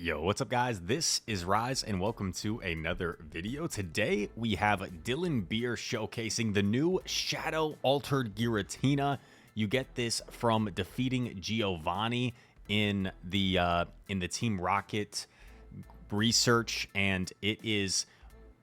Yo, what's up guys? This is Rise and welcome to another video. Today we have Dylan Beer showcasing the new Shadow Altered Giratina. You get this from defeating Giovanni in the Team Rocket research, and it is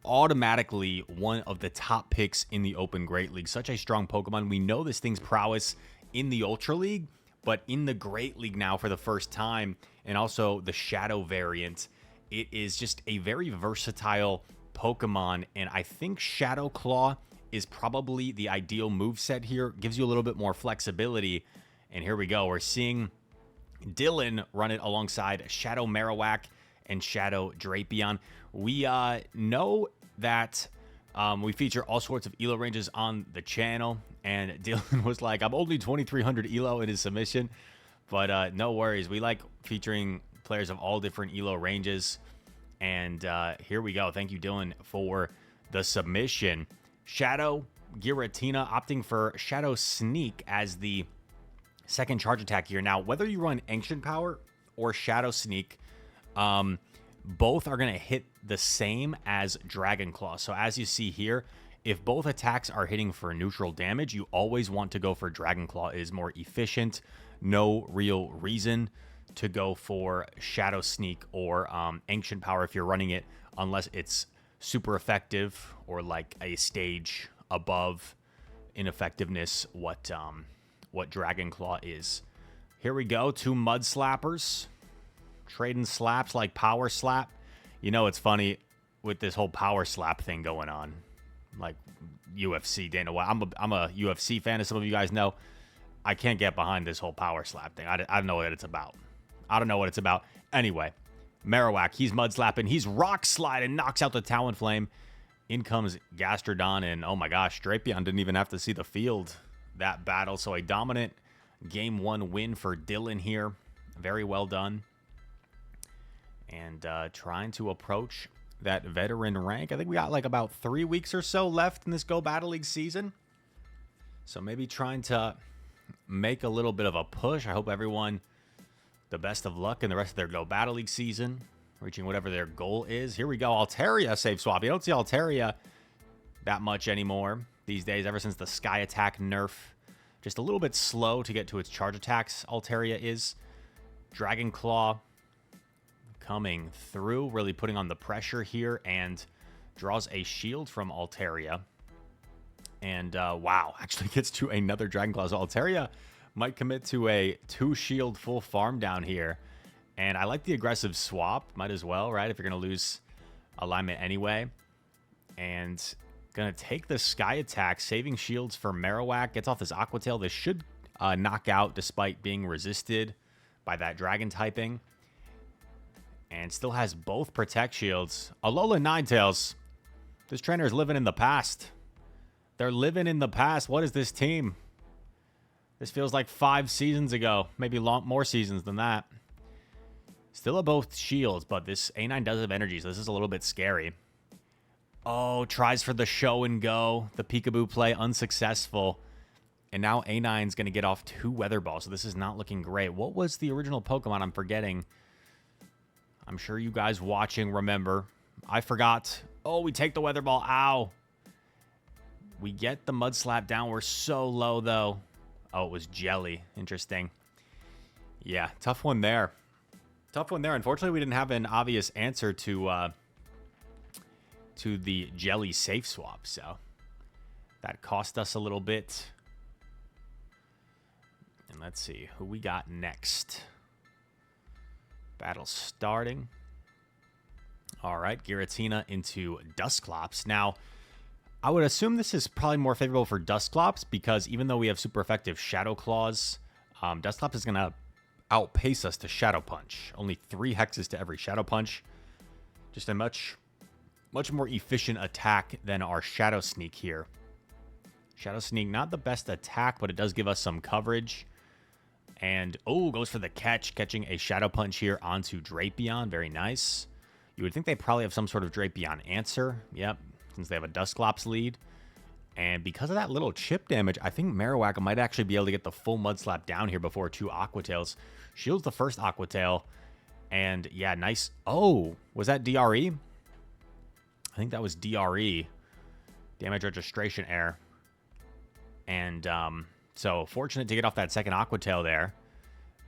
automatically one of the top picks in the Open Great League. Such a strong Pokemon. We know this thing's prowess in the Ultra League, but in the Great League now for the first time, and also the Shadow variant, it is just a very versatile Pokemon, and I think Shadow Claw is probably the ideal moveset here. Gives you a little bit more flexibility, and here we go. We're seeing Dylan run it alongside Shadow Marowak and Shadow Drapion. We know that we feature all sorts of ELO ranges on the channel, and Dylan was like, I'm only 2300 ELO in his submission, but no worries. We like featuring players of all different ELO ranges, and here we go. Thank you, Dylan, for the submission. Shadow Giratina opting for Shadow Sneak as the second charge attack here. Now, whether you run Ancient Power or Shadow Sneak, both are going to hit the same as Dragon Claw. So as you see here, if both attacks are hitting for neutral damage, you always want to go for Dragon Claw. It is more efficient. No real reason to go for Shadow Sneak or Ancient Power if you're running it, unless it's super effective or like a stage above in effectiveness what Dragon Claw is. Here we go, two Mud Slappers. Trading slaps like Power Slap. You know, it's funny with this whole Power Slap thing going on. Like UFC, Dana White. I'm a UFC fan, as some of you guys know. I can't get behind this whole Power Slap thing. I don't know what it's about. I don't know what it's about. Anyway, Marowak, he's Mud Slapping. He's Rock Sliding, knocks out the Talonflame. In comes Gastrodon, and oh my gosh, Drapion didn't even have to see the field that battle. So a dominant Game 1 win for Dylan here. Very well done. And trying to approach that veteran rank. I think we got like about 3 weeks or so left in this Go Battle League season. So maybe trying to make a little bit of a push. I hope everyone the best of luck in the rest of their Go Battle League season, reaching whatever their goal is. Here we go. Altaria save swap. You don't see Altaria that much anymore these days, ever since the Sky Attack nerf. Just a little bit slow to get to its charge attacks, Altaria is. Dragon Claw coming through, really putting on the pressure here, and draws a shield from Altaria. And wow, actually gets to another Dragon Claw. So Altaria might commit to a 2-shield full farm down here. And I like the aggressive swap. Might as well, right? If you're going to lose alignment anyway. And going to take the Sky Attack, saving shields for Marowak. Gets off this Aqua Tail. This should knock out despite being resisted by that Dragon typing. And still has both Protect Shields. Alola Ninetales. This trainer is living in the past. They're living in the past. What is this team? This feels like 5 seasons ago. Maybe more seasons than that. Still have both shields, but this A9 does have energy, so this is a little bit scary. Oh, tries for the show and go. The Peekaboo play unsuccessful. And now A9's going to get off 2 Weather Balls, so this is not looking great. What was the original Pokemon? I'm forgetting. I'm sure you guys watching remember. I forgot. Oh, we take the Weather Ball. Ow. We get the Mud Slap down. We're so low, though. Oh, it was Jelly. Interesting. Yeah, tough one there. Tough one there. Unfortunately, we didn't have an obvious answer to the Jelly safe swap, so that cost us a little bit. And let's see who we got next. Battle starting. All right, Giratina into Dusclops. Now, I would assume this is probably more favorable for Dusclops because even though we have super effective Shadow Claws, Dusclops is going to outpace us to Shadow Punch. Only 3 hexes to every Shadow Punch. Just a much more efficient attack than our Shadow Sneak here. Shadow Sneak, not the best attack, but it does give us some coverage. And, oh, goes for the catch, catching a Shadow Punch here onto Drapion. Very nice. You would think they probably have some sort of Drapion answer. Yep, since they have a Dusclops lead. And because of that little chip damage, I think Marowak might actually be able to get the full Mud Slap down here before 2 Aqua Tails. Shields the first Aqua Tail. And yeah, nice. Oh, was that DRE? I think that was DRE. Damage registration error. And so fortunate to get off that second Aqua Tail there.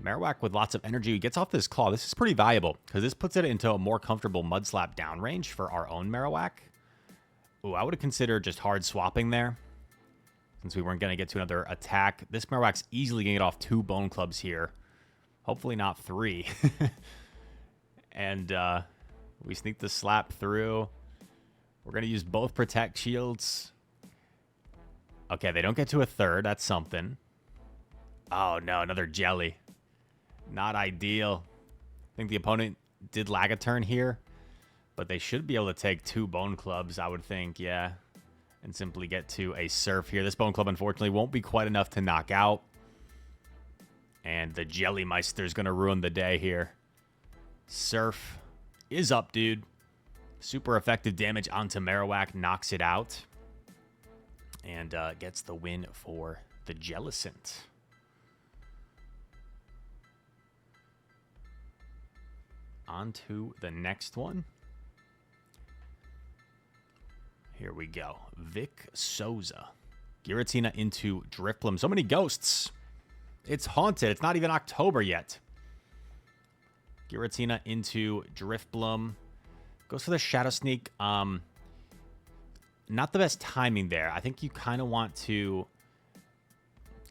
Marowak with lots of energy gets off this claw. This is pretty valuable because this puts it into a more comfortable Mud Slap downrange for our own Marowak. Ooh, I would have considered just hard swapping there since we weren't going to get to another attack. This Marowak's easily going to get off 2 Bone Clubs here. Hopefully not 3. And we sneak the slap through. We're going to use both Protect Shields. Okay, they don't get to a third. That's something. Oh, no, another Jelly. Not ideal. I think the opponent did lag a turn here, but they should be able to take 2 Bone Clubs, I would think, yeah, and simply get to a Surf here. This Bone Club, unfortunately, won't be quite enough to knock out, and the Jelly Meister's going to ruin the day here. Surf is up, dude. Super effective damage onto Marowak, knocks it out, and gets the win for the Jellicent. On to the next one. Here we go. Vic Souza. Giratina into Drifblim. So many ghosts. It's haunted. It's not even October yet. Giratina into Drifblim. Goes for the Shadow Sneak. Not the best timing there. I think you kind of want to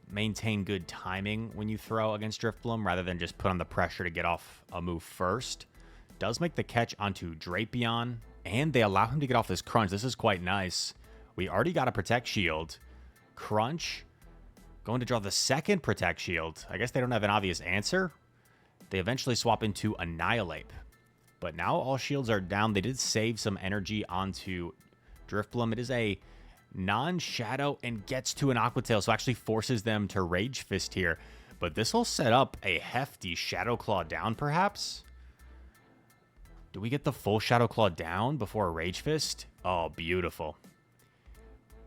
maintain good timing when you throw against Drifblim rather than just put on the pressure to get off a move first. Does make the catch onto Drapion, and they allow him to get off this Crunch. This is quite nice. We already got a Protect Shield. Crunch. Going to draw the second Protect Shield. I guess they don't have an obvious answer. They eventually swap into Annihilate. But now all shields are down. They did save some energy onto Drifblim. It is a non-shadow and gets to an Aqua Tail, so actually forces them to Rage Fist here. But this will set up a hefty Shadow Claw down, perhaps? Do we get the full Shadow Claw down before a Rage Fist? Oh, beautiful.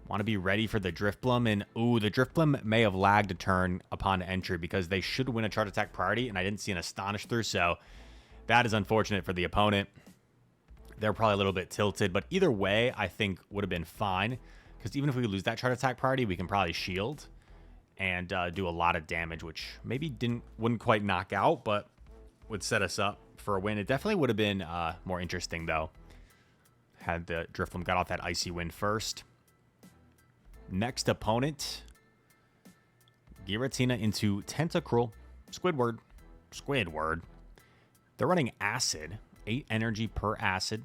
Want to be ready for the Drifblim, and ooh, the Drifblim may have lagged a turn upon entry because they should win a charge attack priority, and I didn't see an Astonish through, so that is unfortunate for the opponent. They're probably a little bit tilted, but either way, I think would have been fine. Because even if we lose that charge attack priority, we can probably shield and do a lot of damage, which maybe wouldn't quite knock out, but would set us up for a win. It definitely would have been more interesting, though, had the Drifblim got off that Icy Wind first. Next opponent, Giratina into Tentacril. Squidward. They're running Acid. 8 energy per Acid.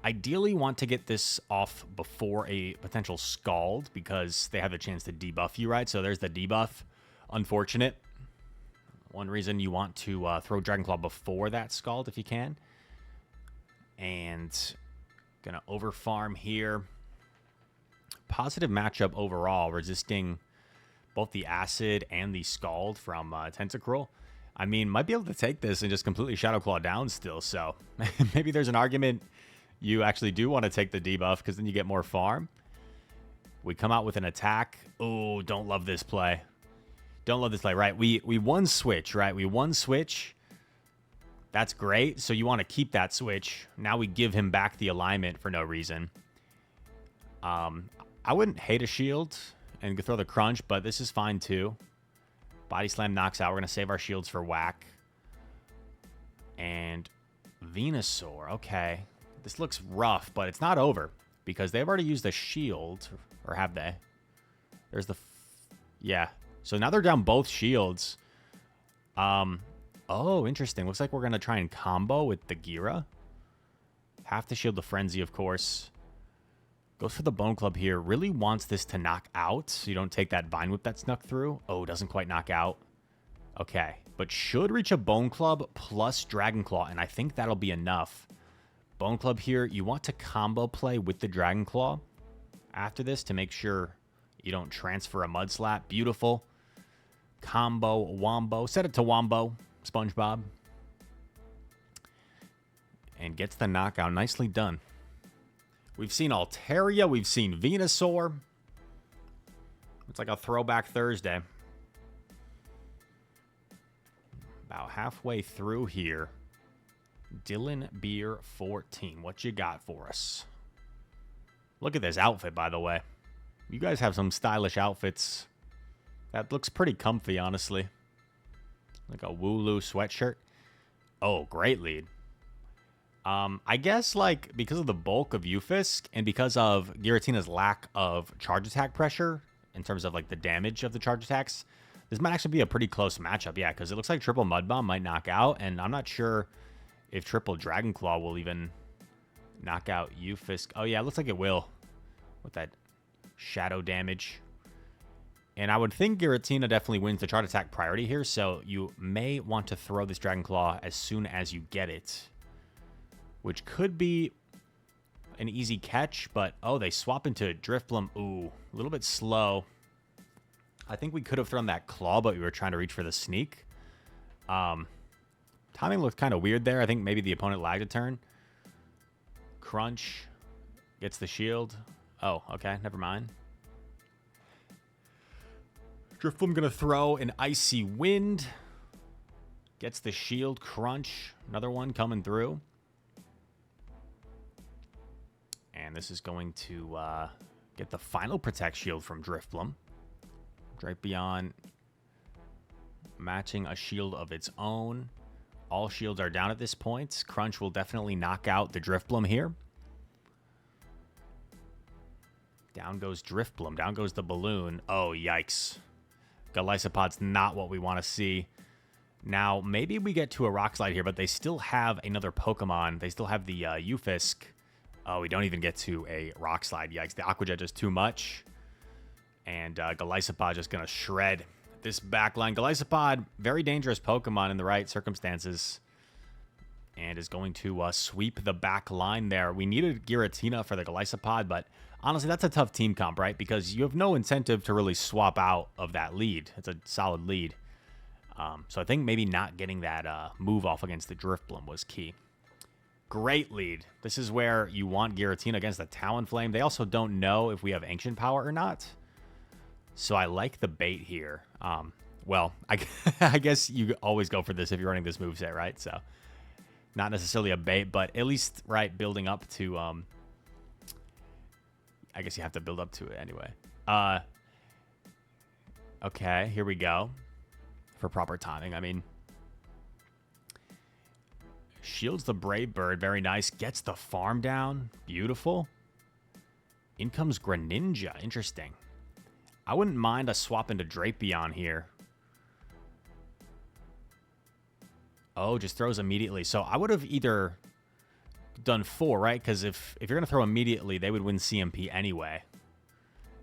Ideally want to get this off before a potential Scald because they have a chance to debuff you, right? So there's the debuff. Unfortunate. One reason you want to throw Dragon Claw before that Scald if you can. And gonna overfarm here. Positive matchup overall, resisting both the Acid and the Scald from Tentacril. I mean, might be able to take this and just completely Shadow Claw down still, so maybe there's an argument you actually do want to take the debuff because then you get more farm. We come out with an attack. Oh, don't love this play. Don't love this play, right? We won switch, right? We won switch. That's great, so you want to keep that switch. Now we give him back the alignment for no reason. I wouldn't hate a shield and throw the Crunch, but this is fine too. Body Slam knocks out. We're going to save our shields for whack. And Venusaur. Okay. This looks rough, but it's not over because they've already used a shield. Or have they? There's the... yeah. So now they're down both shields. Oh, interesting. Looks like we're going to try and combo with the Gira. Have to shield the Frenzy, of course. Goes for the Bone Club here. Really wants this to knock out so you don't take that Vine Whip that snuck through. Oh, doesn't quite knock out. Okay. But should reach a Bone Club plus Dragon Claw, and I think that'll be enough. Bone Club here, you want to combo play with the Dragon Claw after this to make sure you don't transfer a Mud Slap. Beautiful. Combo, Wombo. Set it to Wombo, SpongeBob. And gets the knockout. Nicely done. We've seen Altaria. We've seen Venusaur. It's like a throwback Thursday. About halfway through here. Dylan Beer 14. What you got for us? Look at this outfit, by the way. You guys have some stylish outfits. That looks pretty comfy, honestly. Like a Wooloo sweatshirt. Oh, great lead. I guess, like, because of the bulk of Eufisk and because of Giratina's lack of charge attack pressure in terms of, like, the damage of the charge attacks, this might actually be a pretty close matchup. Yeah, because it looks like triple Mud Bomb might knock out, and I'm not sure if triple Dragon Claw will even knock out Eufisk. Oh, yeah, it looks like it will with that shadow damage. And I would think Giratina definitely wins the charge attack priority here, so you may want to throw this Dragon Claw as soon as you get it, which could be an easy catch, but, oh, they swap into Drifblim. Ooh, a little bit slow. I think we could have thrown that Claw, but we were trying to reach for the sneak. Timing looked kind of weird there. I think maybe the opponent lagged a turn. Crunch gets the shield. Oh, okay, never mind. Drifblim gonna throw an Icy Wind. Gets the shield. Crunch. Another one coming through. And this is going to get the final Protect Shield from Drifblim. Drapion matching a shield of its own. All shields are down at this point. Crunch will definitely knock out the Drifblim here. Down goes Drifblim. Down goes the balloon. Oh, yikes. Golisopod's not what we want to see. Now, maybe we get to a Rock Slide here, but they still have another Pokemon. They still have the Eufisk. Oh, we don't even get to a Rock Slide. Yikes, the Aqua Jet is too much. And Golisopod just going to shred this backline. Golisopod, very dangerous Pokemon in the right circumstances. And is going to sweep the back line there. We needed Giratina for the Golisopod, but honestly, that's a tough team comp, right? Because you have no incentive to really swap out of that lead. It's a solid lead. So I think maybe not getting that move off against the Drifblim was key. Great lead. This is where you want Giratina against the Talonflame. They also don't know if we have Ancient Power or not. So I like the bait here. Well, I guess you always go for this if you're running this moveset, right? So not necessarily a bait, but at least, right, building up to... I guess you have to build up to it anyway. Okay, here we go. For proper timing, I mean... Shields the Brave Bird, very nice. Gets the farm down, beautiful. In comes Greninja, interesting. I wouldn't mind a swap into Drapion here. Oh, just throws immediately. So I would have either done 4, right? Because if you're going to throw immediately, they would win CMP anyway.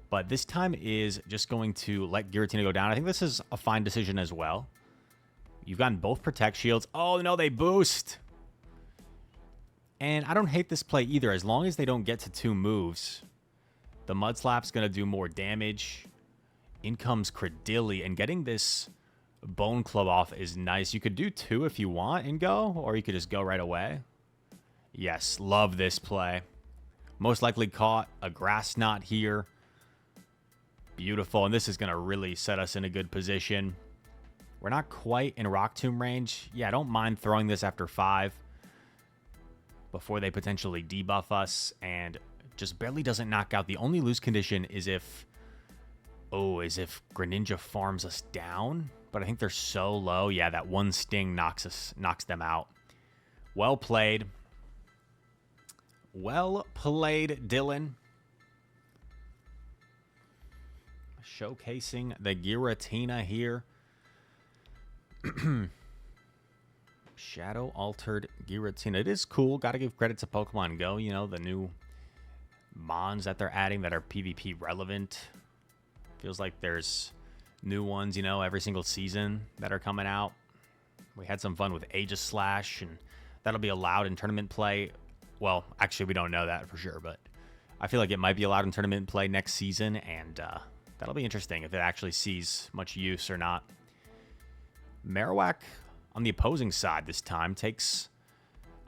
But this time is just going to let Giratina go down. I think this is a fine decision as well. You've gotten both Protect Shields. Oh, no, they boost. And I don't hate this play either. As long as they don't get to 2 moves, the Mud Slap's going to do more damage. In comes Credilli. And getting this Bone Club off is nice. You could do 2 if you want and go, or you could just go right away. Yes, love this play. Most likely caught a Grass Knot here. Beautiful. And this is going to really set us in a good position. We're not quite in Rock Tomb range. Yeah, I don't mind throwing this after 5 before they potentially debuff us, and just barely doesn't knock out. The only lose condition is if Greninja farms us down, but I think they're so low. Yeah, that one sting knocks them out. Well played. Well played, Dylan. Showcasing the Giratina here. Shadow Altered Giratina. It is cool. Got to give credit to Pokemon Go. You know, the new Mons that they're adding that are PvP relevant. Feels like there's new ones, you know, every single season that are coming out. We had some fun with Aegislash, and that'll be allowed in tournament play. Well, actually, we don't know that for sure, but I feel like it might be allowed in tournament play next season, and that'll be interesting if it actually sees much use or not. Marowak on the opposing side this time takes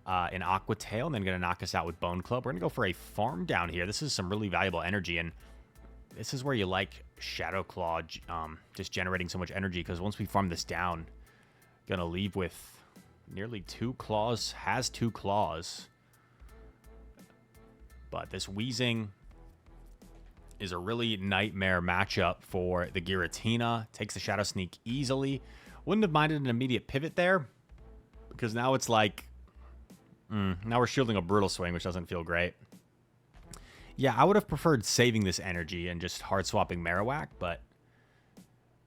an Aqua Tail and then going to knock us out with Bone Club. We're going to go for a farm down here. This is some really valuable energy, and this is where you like Shadow Claw just generating so much energy, because once we farm this down, Gonna leave with nearly 2 claws. Has 2 claws. But this Weezing is a really nightmare matchup for the Giratina. Takes the Shadow Sneak easily. Wouldn't have minded an immediate pivot there, because now it's like, now we're shielding a Brutal Swing, which doesn't feel great. Yeah, I would have preferred saving this energy and just hard swapping Marowak, but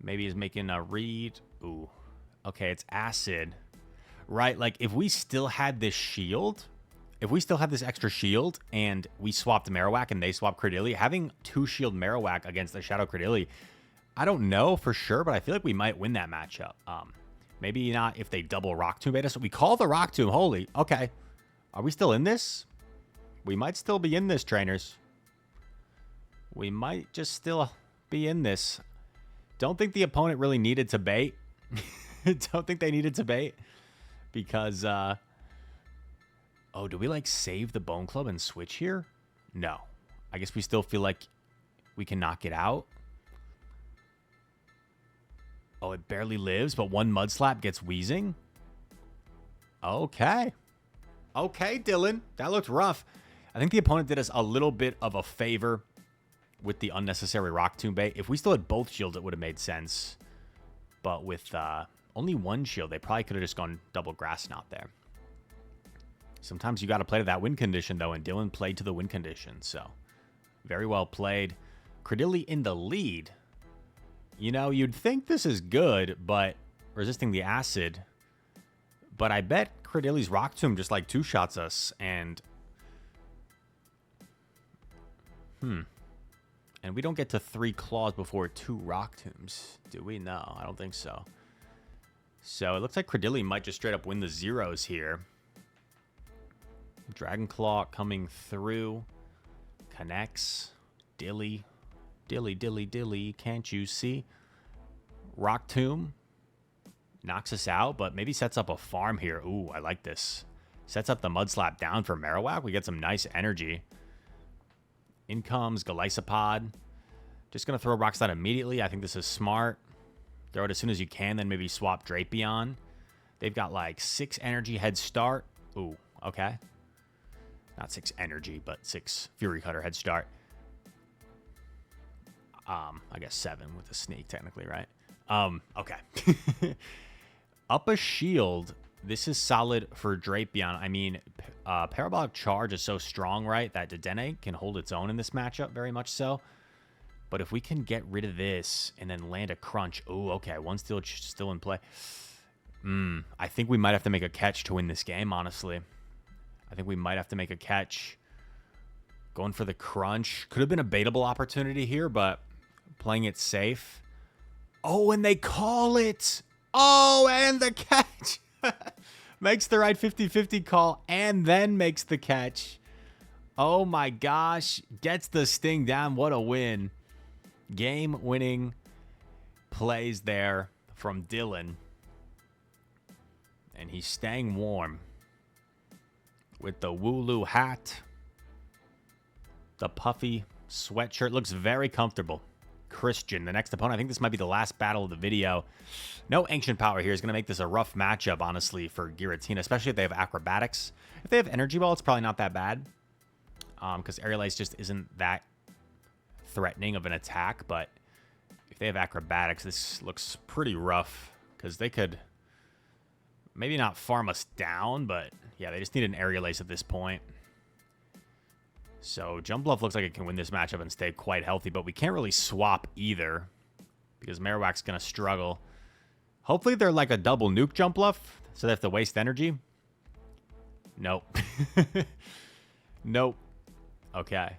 maybe he's making a read. Ooh, okay, it's Acid. Right, like if we still had this shield, if we still had this extra shield and we swapped Marowak and they swapped Credilli, having 2 shield Marowak against the Shadow Credilli, I don't know for sure, but I feel like we might win that matchup. Maybe not if they double Rock Tomb beta. So we call the Rock Tomb. Holy, okay. Are we still in this? We might still be in this, trainers. We might just still be in this. Don't think the opponent really needed to bait. Don't think they needed to bait. Because, oh, do we, like, save the Bone Club and switch here? No. I guess we still feel like we can knock it out. Oh, it barely lives, but 1 Mud Slap gets Weezing? Okay. Okay, Dylan. That looked rough. I think the opponent did us a little bit of a favor with the unnecessary Rock Tomb bait. If we still had both shields, it would have made sense. But with only 1 shield, they probably could have just gone double Grass Knot there. Sometimes you got to play to that win condition, though, and Dylan played to the win condition, so very well played. Credilli in the lead. You know, you'd think this is good, but resisting the acid. But I bet Credilli's Rock Tomb just like 2-shots us, and and we don't get to 3 claws before 2 Rock Tombs, do we? No, I don't think so. So it looks like Credilli might just straight up win the zeros here. Dragon Claw coming through. Connects. Dilly. Dilly, dilly, dilly. Can't you see? Rock Tomb. Knocks us out, but maybe sets up a farm here. Ooh, I like this. Sets up the Mud Slap down for Marowak. We get some nice energy. In comes Golisopod. Just going to throw Rock Slide immediately. I think this is smart. Throw it as soon as you can, then maybe swap Drapion. They've got like 6 energy head start. Ooh, okay. Not 6 energy, but 6 Fury Cutter head start. I guess 7 with the sneak, technically, right? Okay. Up a shield. This is solid for Drapion. I mean, Parabolic Charge is so strong, right, that Dedenne can hold its own in this matchup, very much so. But if we can get rid of this and then land a crunch. Oh, okay. 1 steal still in play. I think we might have to make a catch to win this game, honestly. I think we might have to make a catch. Going for the crunch. Could have been a baitable opportunity here, but playing it safe. Oh, and they call it. Oh, and the catch. Makes the right 50-50 call and then makes the catch. Oh my gosh. Gets the sting down. What a win. Game-winning plays there from Dylan. And he's staying warm with the Wooloo hat. The puffy sweatshirt. Looks very comfortable. Christian, the next opponent. I think this might be the last battle of the video. No Ancient Power here is going to make this a rough matchup, honestly, for Giratina, especially if they have Acrobatics. If they have Energy Ball, it's probably not that bad. Because Aerial Ace just isn't that threatening of an attack. But if they have Acrobatics, this looks pretty rough. Because they could maybe not farm us down, but yeah, they just need an Aerial Ace at this point. So Jump Bluff looks like it can win this matchup and stay quite healthy, but we can't really swap either because Marowak's going to struggle. Hopefully they're like a double nuke Jump Bluff, so they have to waste energy. Nope. Nope. Okay.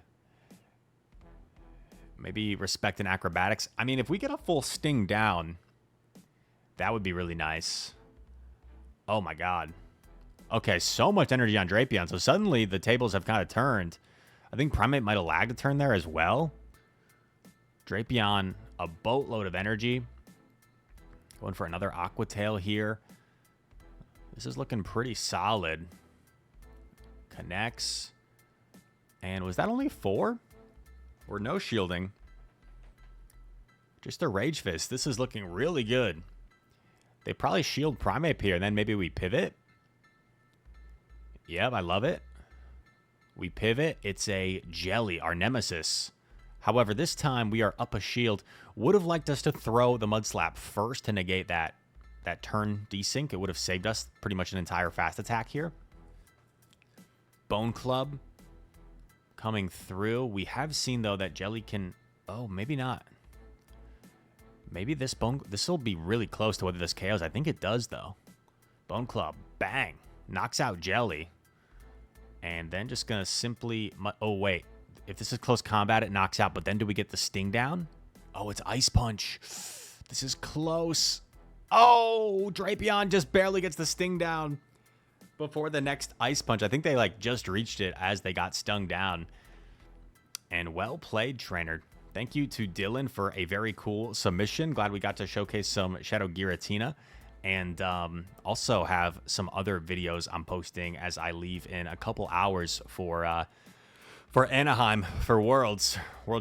Maybe Respect and Acrobatics. I mean, if we get a full Sting down, that would be really nice. Oh my god. Okay, so much energy on Drapion, so suddenly the tables have kind of turned. I think Primate might have lagged a turn there as well. Drapion, a boatload of energy. Going for another Aqua Tail here. This is looking pretty solid. Connects. And was that only 4? Or no shielding? Just a Rage Fist. This is looking really good. They probably shield Primeape here, and then maybe we pivot. Yep, I love it. We pivot. It's a Jelly, our nemesis. However, this time we are up a shield. Would have liked us to throw the Mud Slap first to negate that turn desync. It would have saved us pretty much an entire fast attack here. Bone Club coming through. We have seen, though, that Jelly can... Oh, maybe not. Maybe this will be really close to whether this KOs. I think it does, though. Bone Club. Bang. Knocks out Jelly. And then just going to simply... Oh, wait. If this is close combat, it knocks out. But then do we get the Sting down? Oh, it's Ice Punch. This is close. Oh, Drapion just barely gets the Sting down before the next Ice Punch. I think they just reached it as they got stung down. And well played, trainer. Thank you to Dylan for a very cool submission. Glad we got to showcase some Shadow Giratina. And also have some other videos I'm posting as I leave in a couple hours for Anaheim for World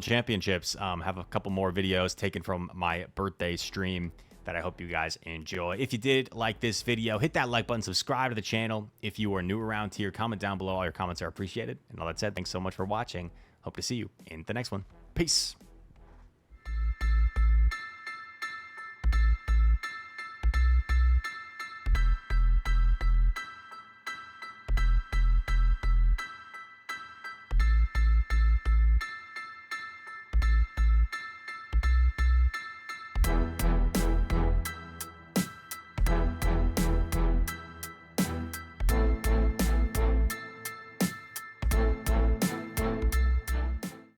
Championships. Have a couple more videos taken from my birthday stream that I hope you guys enjoy. If you did like this video, hit that like button, subscribe to the channel. If you are new around here, comment down below. All your comments are appreciated. And all that said, thanks so much for watching. Hope to see you in the next one. Peace.